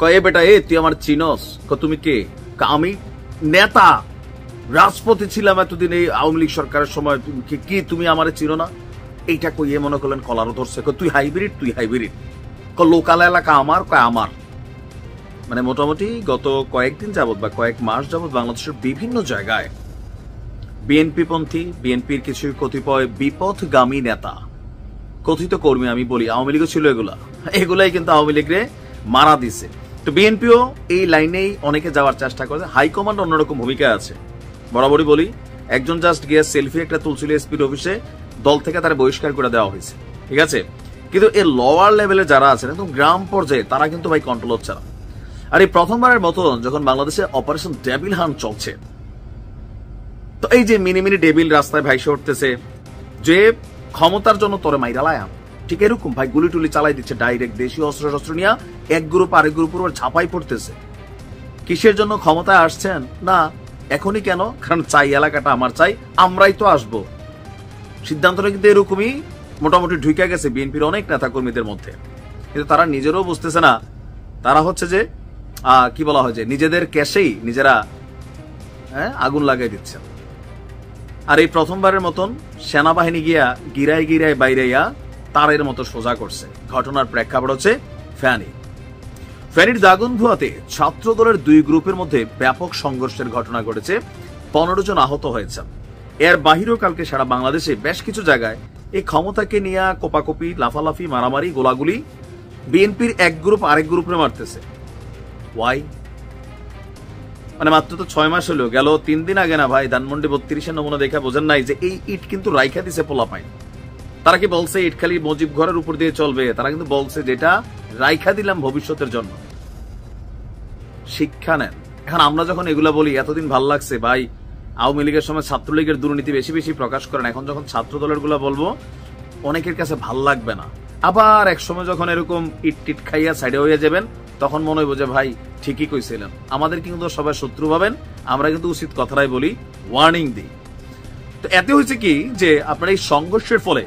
কয়ে বেটা এ তুই আমার চিনস, তুমি কে? আমি নেতা, রাজপথে ছিলাম এতদিন এই আওয়ামী লীগ সরকারের সময়, কি তুমি আমারে চিনো না? এইটা কইয়ে মনে করলেন কলারও ধরছে, তুই হাইব্রিড, তুই হাইব্রিড। লোকাল এলাকা আমার, কয় আমার। মানে মোটামুটি গত কয়েকদিন যাবৎ বা কয়েক মাস যাবৎ বাংলাদেশের বিভিন্ন জায়গায় বিএনপি পন্থী, বিএনপির কিছু কতিপয় বিপথগামী নেতা, কথিত কর্মী, আমি বলি আওয়ামী লীগও ছিল, এগুলাই কিন্তু আওয়ামী লীগরে মারা দিছে। তো বিএনপিও এই লাইনেই অনেকে যাওয়ার চেষ্টা করে। হাইকমান্ড অন্যরকম ভূমিকা আছে, বরাবরই বলি। একজন জাস্ট গিয়ে সেলফি একটা তুলছিল এসপির অফিসে, দল থেকে তারা বহিষ্কার করে দেওয়া হয়েছে, ঠিক আছে। কিন্তু এর লোয়ার লেভেলে যারা আছেন একদম গ্রাম পর্যায়ে, তারা কিন্তু ভাই কন্ট্রোল হচ্ছে না। আর এই প্রথমবারের মতন যখন বাংলাদেশে অপারেশন ডেভিল হান্ট চলছে, তো এই যে মিনি মিনি ডেভিল রাস্তায় ভাইসে উঠতেছে যে ক্ষমতার জন্য তোরে মাইরা লায়া, ঠিক এরকম ভাই গুলি টুলি চালাই দিচ্ছে ডাইরেক্ট, দেশীয় অস্ত্র শস্ত্র নিয়ে এক গ্রুপ আরেক গ্রুপের উপর ঝাঁপাই পড়তেছে। কিসের জন্য ক্ষমতায় আসছেন? না এখনই কেন? কারণ চাই এলাকাটা আমার, চাই, আমরাই তো আসবো। সিদ্ধান্তটা কিন্তু এরকমই মোটামুটি ঢুকে গেছে বিএনপির অনেক নেতা কর্মীদের মধ্যে। কিন্তু তারা নিজেরও বুঝতেছে না, তারা হচ্ছে যে কি বলা হয় যে নিজেদের ক্যাশেই নিজেরা আগুন লাগাই দিচ্ছে। আর এই প্রথমবারের মতন সেনাবাহিনী গিয়া গিরায় গিরায় বাইরাইয়া তারের মতো সোজা করছে। ঘটনার প্রেক্ষাপট হচ্ছে ফেনীর দাগনভূয়াতে ছাত্র দলের দুই গ্রুপের মধ্যে ব্যাপক সংঘর্ষের ঘটনা ঘটেছে, 15 জন আহত হয়েছে। এর বাহিরেও কালকে সারা বাংলাদেশে বেশ কিছু জায়গায় এই ক্ষমতাকে নিয়ে কোপাকুপি, লাফালাফি, মারামারি, গোলাগুলি, বিএনপির এক গ্রুপ আরেক গ্রুপে মারতেছে। ওয়াই? মানে মাত্র তো 6 মাস হলো, গেল 3 দিন আগে না ভাই ধানমন্ডি 32-এর নমুনা দেখা বোঝেন নাই যে এই ইট কিন্তু রাইখা দিছে পোলাপাইন। তারা কি বলছে ইট খালি মুজিব ঘরের উপর দিয়ে চলবে? তারা কিন্তু বলছে যেটা রাইখা দিলাম ভবিষ্যতের জন্য। শিক্ষা নেন। এখন আমরা যখন এগুলা বলি, এতদিন ভাল লাগছে ভাই আওয়ামী লীগের সময় ছাত্রলীগের দুর্নীতি বেশি বেশি প্রকাশ করেন, এখন যখন ছাত্র দলের গুলা বলবো অনেকের কাছে ভাল লাগবে না। আবার এক সময় যখন এরকম ইট টিট খাইয়া সাইডে হয়ে যাবেন, তখন মনে হইব যে ভাই ঠিকই কইছিলেন। আমাদের কিন্তু সবাই শত্রু ভাবেন, আমরা কিন্তু উচিত কথাটাই বলি, ওয়ার্নিং দিই। তো এতে হয়েছে কি যে আপনার এই সংঘর্ষের ফলে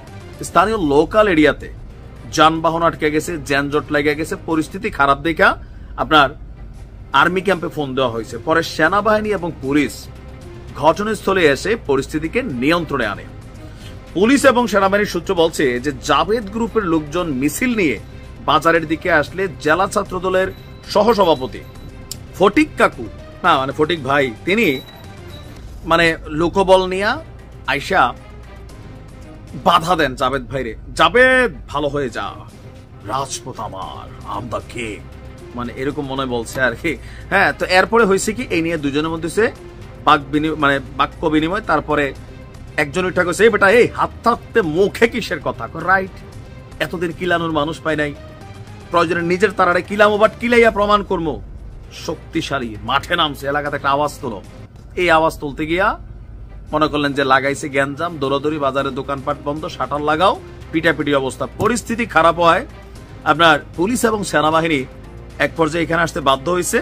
স্থানীয় লোকাল এরিয়াতে যানবাহন আটকে গেছে, যানজট লেগে গেছে, পরিস্থিতি খারাপ দেখা আপনার আর্মি ক্যাম্পে ফোন দেওয়া হয়েছে। পরে সেনাবাহিনী এবং পুলিশ ঘটনাস্থলে এসে পরিস্থিতিকে নিয়ন্ত্রণে আনে। পুলিশ এবং সেনাবাহিনীর সূত্র বলছে যে জাভেদ গ্রুপের লোকজন মিছিল নিয়ে বাজারের দিকে আসলে জেলা ছাত্র দলের সহসভাপতি ফটিক কাকু, মানে ফটিক ভাই, তিনি মানে লোকবল নিয়ে আইসা বাধা দেন জাভেদ ভাইরে। জাভেদ ভালো হয়ে যা, রাজপথ আমার, আমরা কে, মানে এরকম মনে বলছে আর কি। হ্যাঁ, তো এরপরে হয়েছে কি এই নিয়ে দুজনের মধ্যে বাক্য বিনিময়। তারপরে একজন উঠা গেছে, বেটা এই হাত থাকতে মুখে কিসের কথা? রাইট, এতদিন কিলানোর মানুষ পাই নাই, প্রয়োজনে নিজের তারারে কিলামো, বাট কিলাইয়া প্রমাণ করবো শক্তিশালী। মাঠে নামছে, এলাকাতে একটা আওয়াজ তোলো। এই আওয়াজ তুলতে গিয়া মনে করলেন যে লাগাইছে গ্যাঞ্জাম, দৌড়াদৌড়ি, বাজারে দোকানপাট বন্ধ, শাটার লাগাও, পিটাপিটি অবস্থা। পরিস্থিতি খারাপ হয়, আপনার পুলিশ এবং সেনাবাহিনী এক পর্যায়ে এখানে আসতে বাধ্য হয়েছে।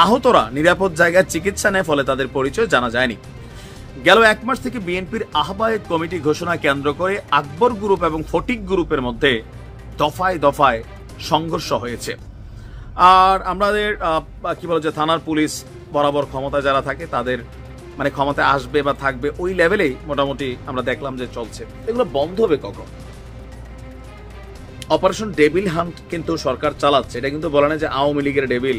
আহতরা নিরাপদ জায়গায় চিকিৎসা নেয়, ফলে তাদের পরিচয় জানা যায়নি। গেল 1 মাস থেকে বিএনপির আহ্বায়ক কমিটি ঘোষণা কেন্দ্র করে আকবর গ্রুপ এবং ফটিক গ্রুপের মধ্যে দফায় দফায় সংঘর্ষ হয়েছে। আর আমাদের কি বলে যে থানার পুলিশ বরাবর ক্ষমতায় যারা থাকে তাদের মানে ক্ষমতায় আসবে বা থাকবে ওই লেভেলেই মোটামুটি আমরা দেখলাম যে চলছে। এগুলো বন্ধ হবে কখন? অপারেশন ডেভিল হান্ট কিন্তু সরকার চালাচ্ছে, এটা কিন্তু বলে না যে আওয়ামী লীগের ডেভিল।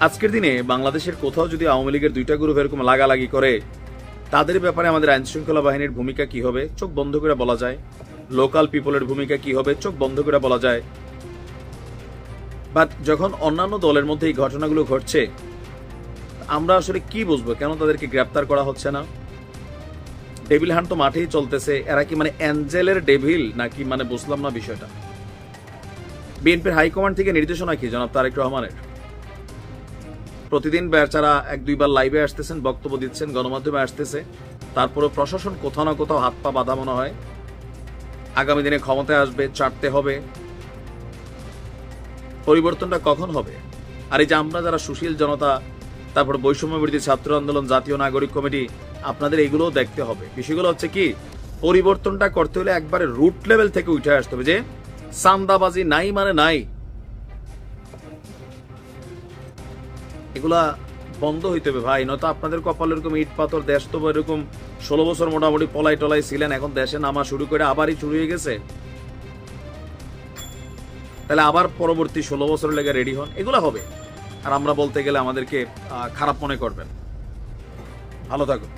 আজকের দিনে বাংলাদেশের কোথাও যদি আওয়ামী লীগের 2টা গ্রুপ এরকম লাগালাগি করে, তাদের ব্যাপারে আমাদের আইন শৃঙ্খলা বাহিনীর ভূমিকা কি হবে চোখ বন্ধ করে বলা যায়। লোকাল পিপলের ভূমিকা কি হবে চোখ বন্ধ করে বলা যায়। বাট যখন অন্যান্য দলের মধ্যে এই ঘটনাগুলো ঘটছে, আমরা আসলে কি বুঝবো কেন তাদেরকে গ্রেপ্তার করা হচ্ছে না? ডেভিল হান্ট তো মাঠেই চলতেছে, এরা কি মানে অ্যাঞ্জেলের ডেভিল নাকি? মানে বুঝলাম না বিষয়টা। বিএনপির হাইকমান্ড থেকে নির্দেশনা কি জনাব তারেক রহমানের? প্রতিদিন বেচারা 1-2 বার লাইভে আসতেছেন, বক্তব্য দিচ্ছেন, গণমাধ্যমে আসতেছে, তারপরে প্রশাসন কোথাও না কোথাও হাত পা বাঁধা মনে হয়। আগামী দিনে ক্ষমতায় আসবে, চাটতে হবে। পরিবর্তনটা কখন হবে? আর এই যে আমরা যারা সুশীল জনতা, তারপর বৈষম্য বিরোধী ছাত্র আন্দোলন, জাতীয় নাগরিক কমিটি, আপনাদের এইগুলোও দেখতে হবে। বিষয়গুলো হচ্ছে কি, পরিবর্তনটা করতে হলে একবারে রুট লেভেল থেকে উঠে আসতে হবে যে চাঁদাবাজি নাই মানে নাই, এগুলা বন্ধ হইতে হবে ভাই, নয়তো আপনাদের কপাল এরকম ইট পাথর, দেশ তো এরকম 16 বছর মোটামুটি পলাই টলাই ছিলেন, এখন দেশে নামা শুরু করে আবারই শুরু হয়ে গেছে। তাহলে আবার পরবর্তী 16 বছর লেগে রেডি হন, এগুলা হবে। আর আমরা বলতে গেলে আমাদেরকে খারাপ মনে করবেন। ভালো থাকুন।